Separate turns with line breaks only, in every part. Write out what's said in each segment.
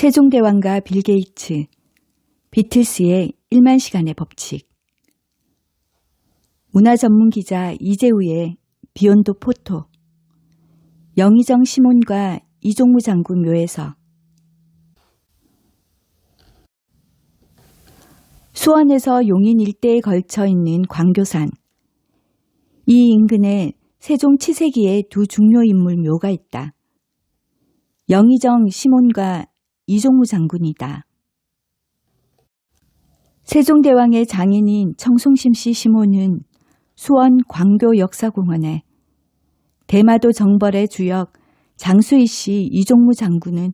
세종대왕과 빌 게이츠, 비틀스의 1만 시간의 법칙. 문화전문기자 이재우의 비욘드 포토. 영의정 시몬과 이종무 장군 묘에서. 수원에서 용인 일대에 걸쳐 있는 광교산. 이 인근에 세종 치세기의 두 중요 인물 묘가 있다. 영의정 시몬과 이종무 장군이다. 세종대왕의 장인인 청송심씨 시몬은 수원 광교 역사공원에, 대마도 정벌의 주역 장수희씨 이종무 장군은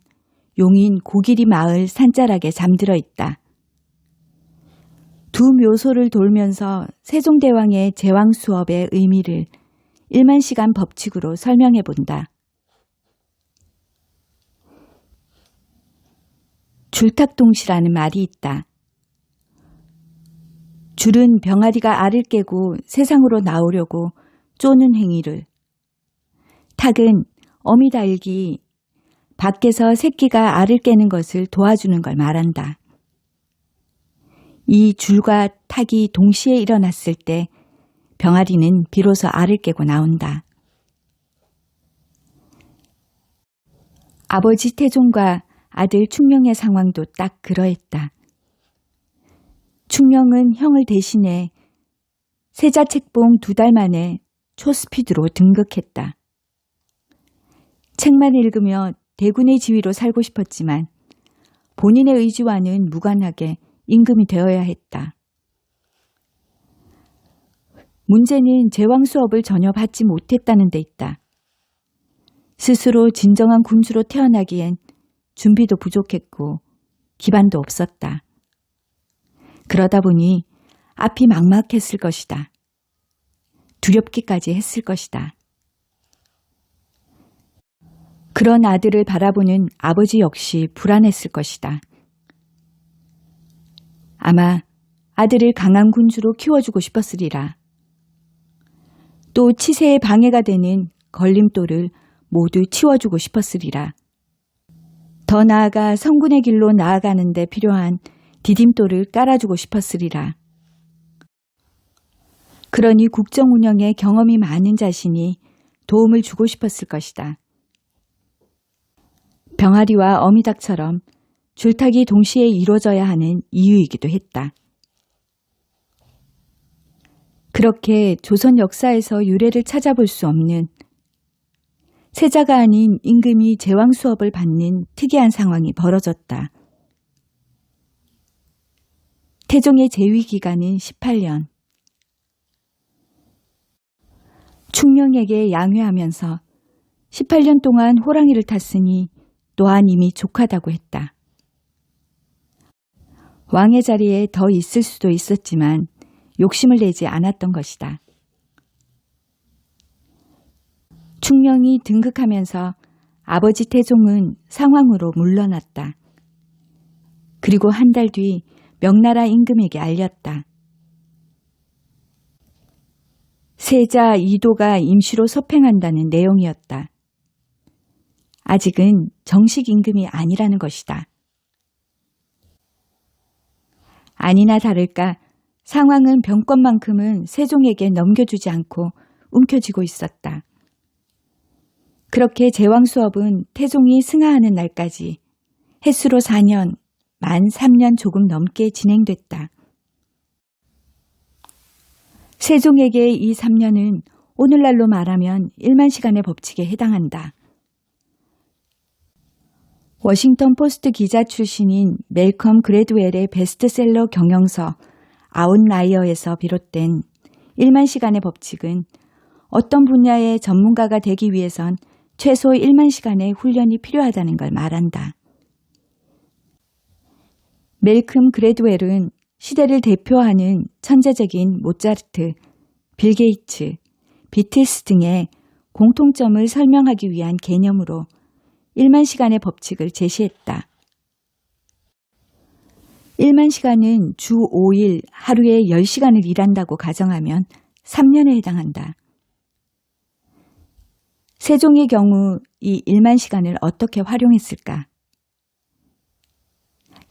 용인 고기리 마을 산자락에 잠들어 있다. 두 묘소를 돌면서 세종대왕의 제왕 수업의 의미를 1만 시간 법칙으로 설명해 본다. 줄탁동시라는 말이 있다. 줄은 병아리가 알을 깨고 세상으로 나오려고 쪼는 행위를, 탁은 어미 닭이 밖에서 새끼가 알을 깨는 것을 도와주는 걸 말한다. 이 줄과 탁이 동시에 일어났을 때 병아리는 비로소 알을 깨고 나온다. 아버지 태종과 아들 충명의 상황도 딱 그러했다. 충명은 형을 대신해 세자책봉 2달 만에 초스피드로 등극했다. 책만 읽으며 대군의 지위로 살고 싶었지만 본인의 의지와는 무관하게 임금이 되어야 했다. 문제는 제왕 수업을 전혀 받지 못했다는 데 있다. 스스로 진정한 군주로 태어나기엔 준비도 부족했고 기반도 없었다. 그러다 보니 앞이 막막했을 것이다. 두렵기까지 했을 것이다. 그런 아들을 바라보는 아버지 역시 불안했을 것이다. 아마 아들을 강한 군주로 키워주고 싶었으리라. 또 치세에 방해가 되는 걸림돌을 모두 치워주고 싶었으리라. 더 나아가 성군의 길로 나아가는 데 필요한 디딤돌을 깔아주고 싶었으리라. 그러니 국정 운영에 경험이 많은 자신이 도움을 주고 싶었을 것이다. 병아리와 어미닭처럼 줄타기 동시에 이루어져야 하는 이유이기도 했다. 그렇게 조선 역사에서 유래를 찾아볼 수 없는, 세자가 아닌 임금이 제왕 수업을 받는 특이한 상황이 벌어졌다. 태종의 재위 기간은 18년. 충명에게 양회하면서 18년 동안 호랑이를 탔으니 또한 이미 족하다고 했다. 왕의 자리에 더 있을 수도 있었지만 욕심을 내지 않았던 것이다. 충명이 등극하면서 아버지 태종은 상황으로 물러났다. 그리고 한 달 뒤 명나라 임금에게 알렸다. 세자 이도가 임시로 서팽한다는 내용이었다. 아직은 정식 임금이 아니라는 것이다. 아니나 다를까 상황은 병권만큼은 세종에게 넘겨주지 않고 움켜쥐고 있었다. 그렇게 제왕 수업은 태종이 승하하는 날까지 햇수로 4년, 만 3년 조금 넘게 진행됐다. 세종에게 이 3년은 오늘날로 말하면 1만 시간의 법칙에 해당한다. 워싱턴 포스트 기자 출신인 멜컴 그레드웰의 베스트셀러 경영서 아웃라이어에서 비롯된 1만 시간의 법칙은 어떤 분야의 전문가가 되기 위해선 최소 1만 시간의 훈련이 필요하다는 걸 말한다. 멜컴 그레드웰은 시대를 대표하는 천재적인 모차르트, 빌 게이츠, 비틀스 등의 공통점을 설명하기 위한 개념으로 1만 시간의 법칙을 제시했다. 1만 시간은 주 5일 하루에 10시간을 일한다고 가정하면 3년에 해당한다. 세종의 경우 이 1만 시간을 어떻게 활용했을까?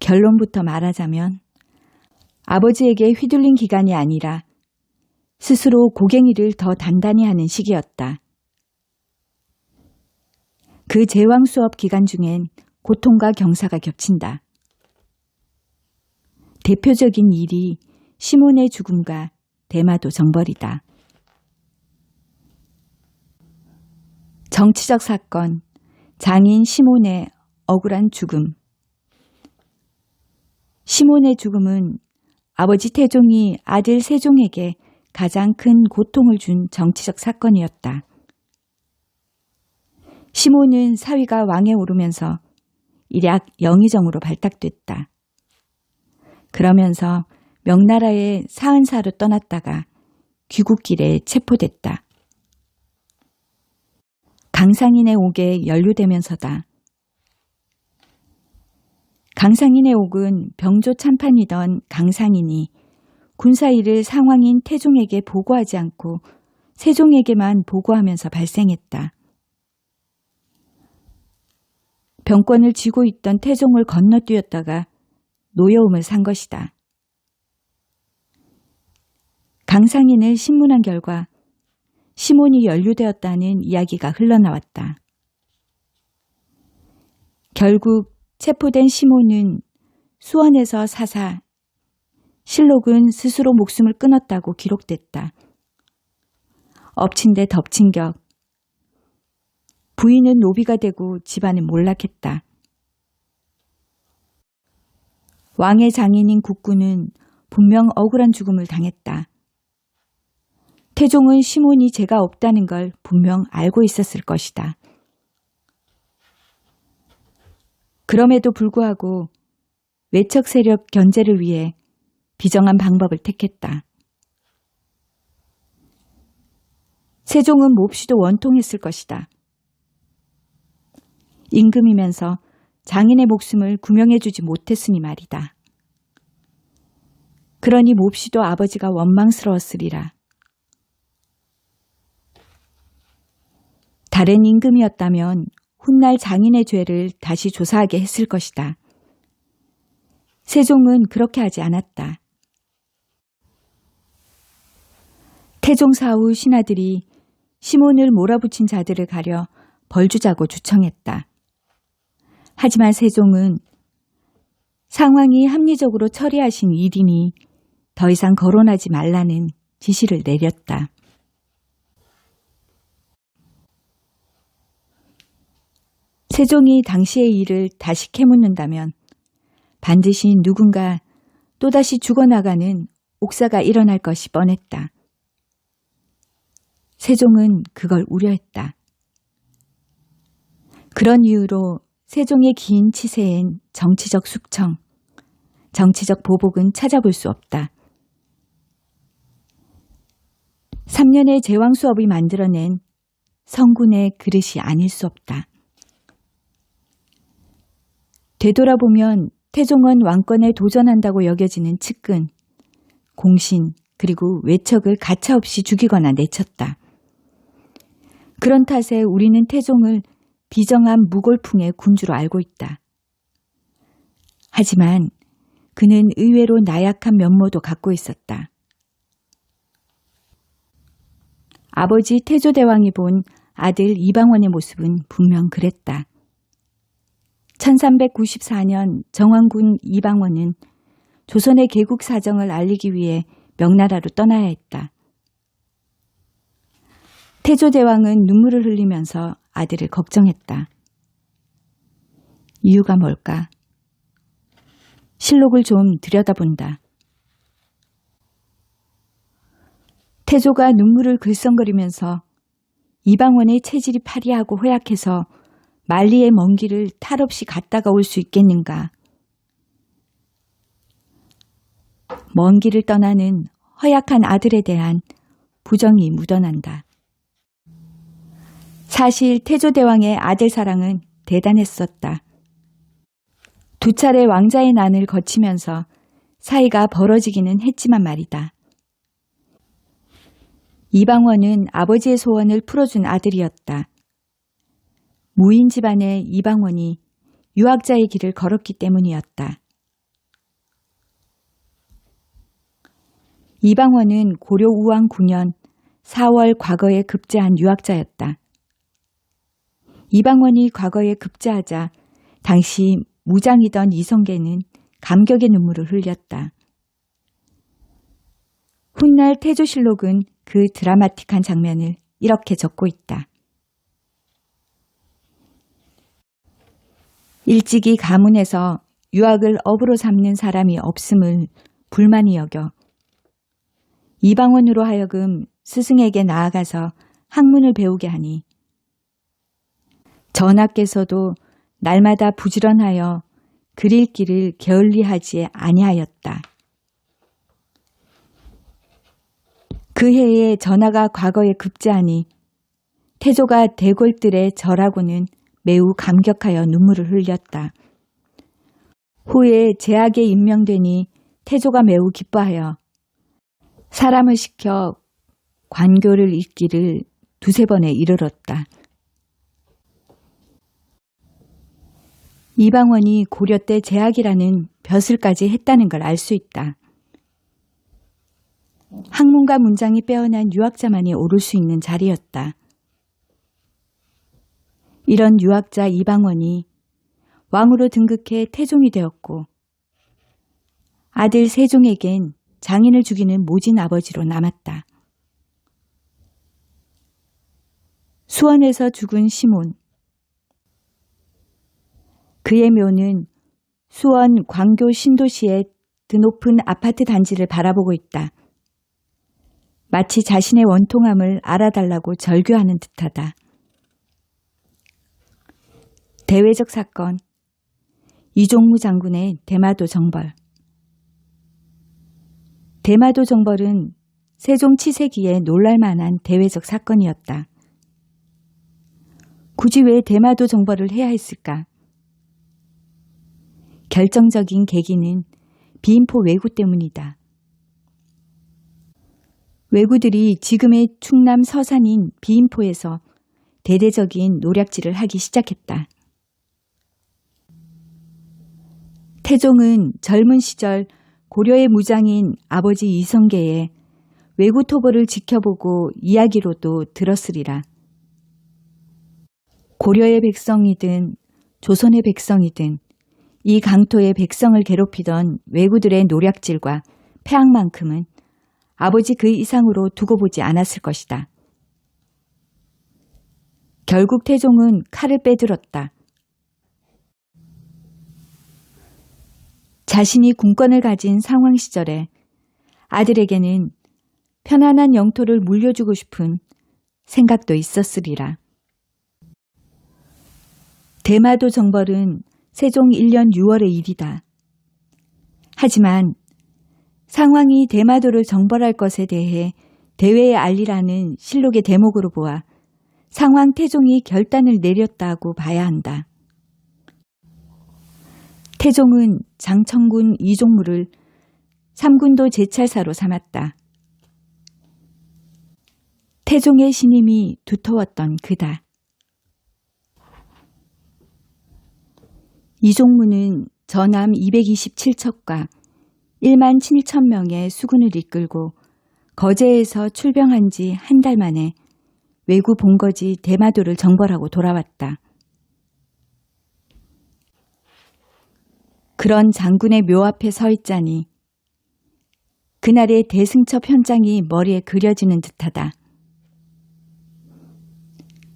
결론부터 말하자면 아버지에게 휘둘린 기간이 아니라 스스로 고갱이를 더 단단히 하는 시기였다. 그 제왕 수업 기간 중엔 고통과 경사가 겹친다. 대표적인 일이 시몬의 죽음과 대마도 정벌이다. 정치적 사건, 장인 시몬의 억울한 죽음. 시몬의 죽음은 아버지 태종이 아들 세종에게 가장 큰 고통을 준 정치적 사건이었다. 시몬은 사위가 왕에 오르면서 일약 영의정으로 발탁됐다. 그러면서 명나라의 사은사로 떠났다가 귀국길에 체포됐다. 강상인의 옥에 연루되면서다. 강상인의 옥은 병조 참판이던 강상인이 군사일을 상왕인 태종에게 보고하지 않고 세종에게만 보고하면서 발생했다. 병권을 쥐고 있던 태종을 건너뛰었다가 노여움을 산 것이다. 강상인을 신문한 결과 시몬이 연루되었다는 이야기가 흘러나왔다. 결국 체포된 시몬은 수원에서 사사, 실록은 스스로 목숨을 끊었다고 기록됐다. 엎친 데 덮친 격. 부인은 노비가 되고 집안은 몰락했다. 왕의 장인인 국군은 분명 억울한 죽음을 당했다. 태종은 시몬이 죄가 없다는 걸 분명 알고 있었을 것이다. 그럼에도 불구하고 외척 세력 견제를 위해 비정한 방법을 택했다. 세종은 몹시도 원통했을 것이다. 임금이면서 장인의 목숨을 구명해주지 못했으니 말이다. 그러니 몹시도 아버지가 원망스러웠으리라. 다른 임금이었다면 훗날 장인의 죄를 다시 조사하게 했을 것이다. 세종은 그렇게 하지 않았다. 태종 사후 신하들이 시몬을 몰아붙인 자들을 가려 벌주자고 주청했다. 하지만 세종은 상황이 합리적으로 처리하신 일이니 더 이상 거론하지 말라는 지시를 내렸다. 세종이 당시의 일을 다시 캐묻는다면 반드시 누군가 또다시 죽어나가는 옥사가 일어날 것이 뻔했다. 세종은 그걸 우려했다. 그런 이유로 세종의 긴 치세엔 정치적 숙청, 정치적 보복은 찾아볼 수 없다. 3년의 제왕 수업이 만들어낸 성군의 그릇이 아닐 수 없다. 되돌아보면 태종은 왕권에 도전한다고 여겨지는 측근, 공신, 그리고 외척을 가차없이 죽이거나 내쳤다. 그런 탓에 우리는 태종을 비정한 무골풍의 군주로 알고 있다. 하지만 그는 의외로 나약한 면모도 갖고 있었다. 아버지 태조대왕이 본 아들 이방원의 모습은 분명 그랬다. 1394년 정왕군 이방원은 조선의 개국 사정을 알리기 위해 명나라로 떠나야 했다. 태조대왕은 눈물을 흘리면서 아들을 걱정했다. 이유가 뭘까? 실록을 좀 들여다본다. 태조가 눈물을 글썽거리면서 이방원의 체질이 파리하고 허약해서 만리의 먼 길을 탈 없이 갔다가 올 수 있겠는가? 먼 길을 떠나는 허약한 아들에 대한 부정이 묻어난다. 사실 태조대왕의 아들 사랑은 대단했었다. 2차례 왕자의 난을 거치면서 사이가 벌어지기는 했지만 말이다. 이방원은 아버지의 소원을 풀어준 아들이었다. 무인 집안의 이방원이 유학자의 길을 걸었기 때문이었다. 이방원은 고려 우왕 9년 4월 과거에 급제한 유학자였다. 이방원이 과거에 급제하자 당시 무장이던 이성계는 감격의 눈물을 흘렸다. 훗날 태조실록은 그 드라마틱한 장면을 이렇게 적고 있다. 일찍이 가문에서 유학을 업으로 삼는 사람이 없음을 불만이 여겨 이방원으로 하여금 스승에게 나아가서 학문을 배우게 하니 전하께서도 날마다 부지런하여 글 읽기를 게을리하지 아니하였다. 그 해에 전하가 과거에 급제하니 태조가 대골들의 절하고는 매우 감격하여 눈물을 흘렸다. 후에 제학에 임명되니 태조가 매우 기뻐하여 사람을 시켜 관교를 읽기를 두세 번에 이르렀다. 이방원이 고려 때 제학이라는 벼슬까지 했다는 걸 알 수 있다. 학문과 문장이 빼어난 유학자만이 오를 수 있는 자리였다. 이런 유학자 이방원이 왕으로 등극해 태종이 되었고 아들 세종에겐 장인을 죽이는 모진 아버지로 남았다. 수원에서 죽은 시몬. 그의 묘는 수원 광교 신도시의 드높은 아파트 단지를 바라보고 있다. 마치 자신의 원통함을 알아달라고 절규하는 듯하다. 대외적 사건, 이종무 장군의 대마도 정벌. 대마도 정벌은 세종 치세기에 놀랄만한 대외적 사건이었다. 굳이 왜 대마도 정벌을 해야 했을까? 결정적인 계기는 비인포 왜구 때문이다. 왜구들이 지금의 충남 서산인 비인포에서 대대적인 노략질을 하기 시작했다. 태종은 젊은 시절 고려의 무장인 아버지 이성계의 왜구 토벌을 지켜보고 이야기로도 들었으리라. 고려의 백성이든 조선의 백성이든 이 강토의 백성을 괴롭히던 왜구들의 노략질과 패악만큼은 아버지 그 이상으로 두고 보지 않았을 것이다. 결국 태종은 칼을 빼들었다. 자신이 군권을 가진 상황 시절에 아들에게는 편안한 영토를 물려주고 싶은 생각도 있었으리라. 대마도 정벌은 세종 1년 6월의 일이다. 하지만 상황이 대마도를 정벌할 것에 대해 대외에 알리라는 실록의 대목으로 보아 상황 태종이 결단을 내렸다고 봐야 한다. 태종은 장천군 이종무를 삼군도 제찰사로 삼았다. 태종의 신임이 두터웠던 그다. 이종무는 전함 227척과 1만 7천 명의 수군을 이끌고 거제에서 출병한 지 한 달 만에 왜구 본거지 대마도를 정벌하고 돌아왔다. 그런 장군의 묘 앞에 서 있자니 그날의 대승첩 현장이 머리에 그려지는 듯하다.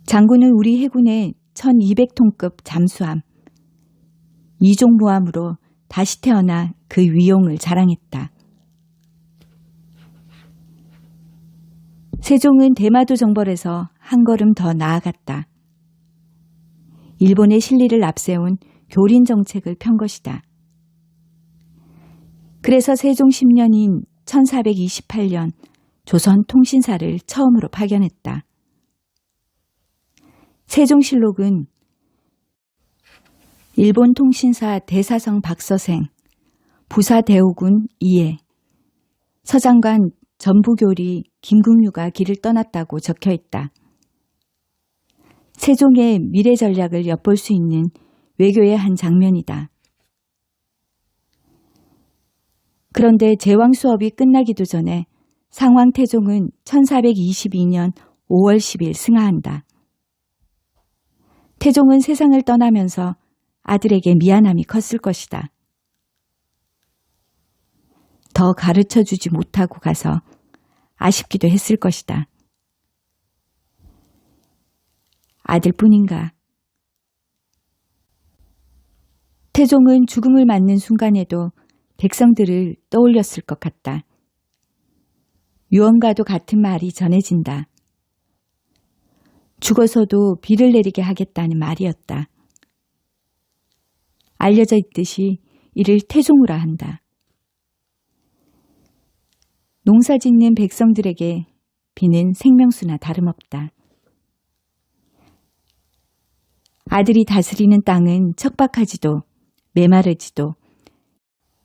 장군은 우리 해군의 1200톤급 잠수함 이종무함으로 다시 태어나 그 위용을 자랑했다. 세종은 대마도 정벌에서 한 걸음 더 나아갔다. 일본의 실리를 앞세운 교린 정책을 편 것이다. 그래서 세종 10년인 1428년 조선 통신사를 처음으로 파견했다. 세종실록은 일본 통신사 대사성 박서생, 부사대오군 이해, 서장관 전부교리 김국유가 길을 떠났다고 적혀 있다. 세종의 미래 전략을 엿볼 수 있는 외교의 한 장면이다. 그런데 제왕 수업이 끝나기도 전에 상왕 태종은 1422년 5월 10일 승하한다. 태종은 세상을 떠나면서 아들에게 미안함이 컸을 것이다. 더 가르쳐주지 못하고 가서 아쉽기도 했을 것이다. 아들뿐인가? 태종은 죽음을 맞는 순간에도 백성들을 떠올렸을 것 같다. 유언과도 같은 말이 전해진다. 죽어서도 비를 내리게 하겠다는 말이었다. 알려져 있듯이 이를 태종우라 한다. 농사 짓는 백성들에게 비는 생명수나 다름없다. 아들이 다스리는 땅은 척박하지도 메마르지도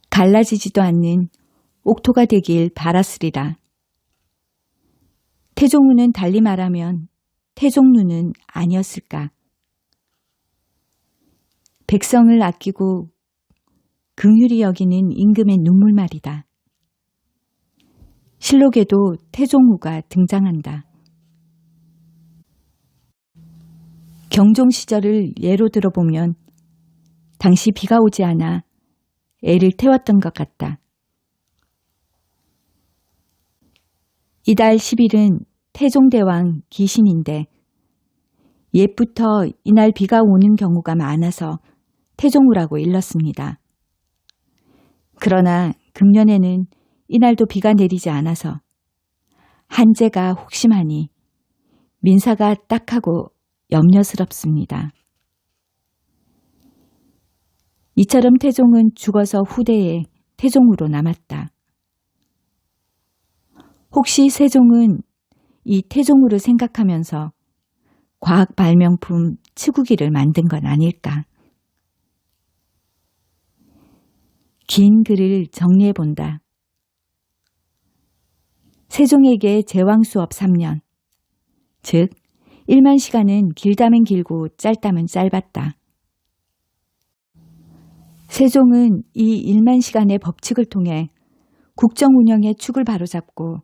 갈라지지도 않는 옥토가 되길 바랐으리라. 태종우는 달리 말하면 태종루는 아니었을까. 백성을 아끼고 긍휼히 여기는 임금의 눈물말이다. 실록에도 태종우가 등장한다. 경종 시절을 예로 들어보면 당시 비가 오지 않아 애를 태웠던 것 같다. 이달 10일은 태종대왕 기신인데 옛부터 이날 비가 오는 경우가 많아서 태종우라고 일렀습니다. 그러나 금년에는 이날도 비가 내리지 않아서 한제가 혹심하니 민사가 딱하고 염려스럽습니다. 이처럼 태종은 죽어서 후대에 태종우로 남았다. 혹시 세종은 이 태종우를 생각하면서 과학 발명품 치구기를 만든 건 아닐까? 긴 글을 정리해 본다. 세종에게 제왕 수업 3년, 즉 1만 시간은 길다면 길고 짧다면 짧았다. 세종은 이 1만 시간의 법칙을 통해 국정 운영의 축을 바로잡고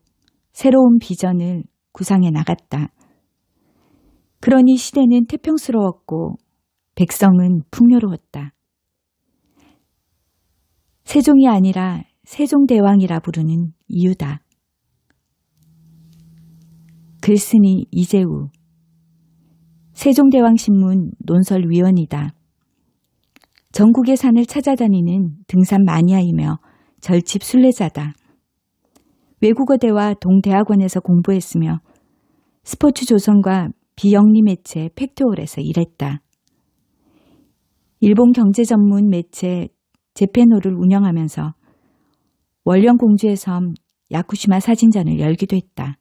새로운 비전을 구상해 나갔다. 그러니 시대는 태평스러웠고 백성은 풍요로웠다. 세종이 아니라 세종대왕이라 부르는 이유다. 글쓴이 이재우, 세종대왕신문 논설위원이다. 전국의 산을 찾아다니는 등산 마니아이며 절집 순례자다. 외국어대와 동대학원에서 공부했으며 스포츠조선과 비영리 매체 팩트홀에서 일했다. 일본 경제 전문 매체 제페노를 운영하면서 원령 공주의 섬 야쿠시마 사진전을 열기도 했다.